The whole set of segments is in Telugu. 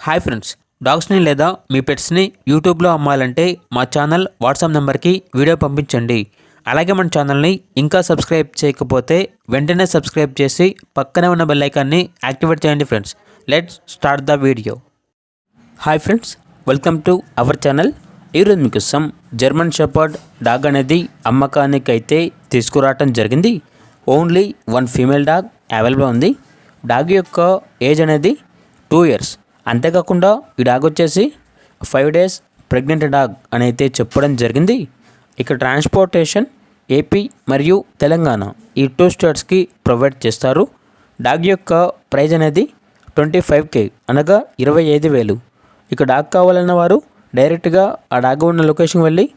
హాయ్ ఫ్రెండ్స్, డాగ్స్ని లేదా మీ పెట్స్ని యూట్యూబ్లో అమ్మాలంటే మా ఛానల్ వాట్సాప్ నెంబర్కి వీడియో పంపించండి. అలాగే మన ఛానల్ని ఇంకా సబ్స్క్రైబ్ చేయకపోతే వెంటనే సబ్స్క్రైబ్ చేసి పక్కనే ఉన్న బెల్ ఐకాన్ని యాక్టివేట్ చేయండి. Friends, let's start the video. Hi friends, welcome to our channel. ఈరోజు మీకోసం జర్మన్ షెపర్డ్ డాగ్ అనేది అమ్మకానికి అయితే తీసుకురావటం జరిగింది. Only one female dog available ఉంది. డాగ్ యొక్క ఏజ్ అనేది 2 years. అంతేకాకుండా ఈ డాగ్ వచ్చేసి 5 days ప్రెగ్నెంట్ డాగ్ అని అయితే చెప్పడం జరిగింది. ఇక ట్రాన్స్పోర్టేషన్ ఏపీ మరియు తెలంగాణ ఈ 2 స్టేట్స్కి ప్రొవైడ్ చేస్తారు. డాగ్ యొక్క ప్రైజ్ అనేది 25K అనగా 25,000. ఇక డాగ్ కావాలన్న వారు డైరెక్ట్గా ఆ డాగ్ ఉన్న లొకేషన్ వెళ్ళి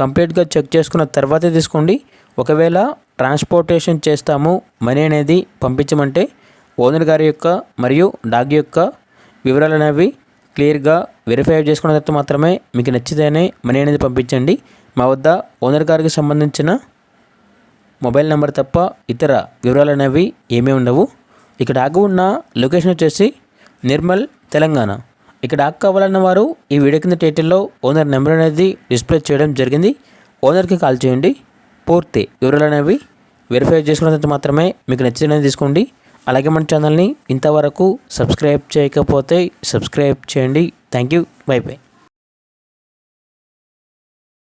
కంప్లీట్గా చెక్ చేసుకున్న తర్వాతే తీసుకోండి. ఒకవేళ ట్రాన్స్పోర్టేషన్ చేస్తాము, మనీ అనేది పంపించమంటే ఓనర్ గారి యొక్క మరియు డాగ్ యొక్క వివరాలు అనేవి క్లియర్గా వెరిఫై చేసుకున్న తర్వాత మాత్రమే మీకు నచ్చితేనే మనీ అనేది పంపించండి. మా వద్ద ఓనర్ గారికి సంబంధించిన మొబైల్ నెంబర్ తప్ప ఇతర వివరాలు అనేవి ఏమీ ఉండవు. ఇక డాగ్ ఉన్న లొకేషన్ వచ్చేసి నిర్మల్, తెలంగాణ. ఇక డాగ్ కావాలన్న వారు ఈ వీడియో కింద టైటిల్లో ఓనర్ నెంబర్ అనేది డిస్ప్లే చేయడం జరిగింది. ఓనర్కి కాల్ చేయండి. పూర్తి వివరాలు అనేవి వెరిఫై చేసుకున్న తర్వాత మాత్రమే మీకు నచ్చితేనే తీసుకోండి. అలాగే మన ఛానల్ని ఇంతవరకు సబ్స్క్రైబ్ చేయకపోతే సబ్స్క్రైబ్ చేయండి. Thank you. By by.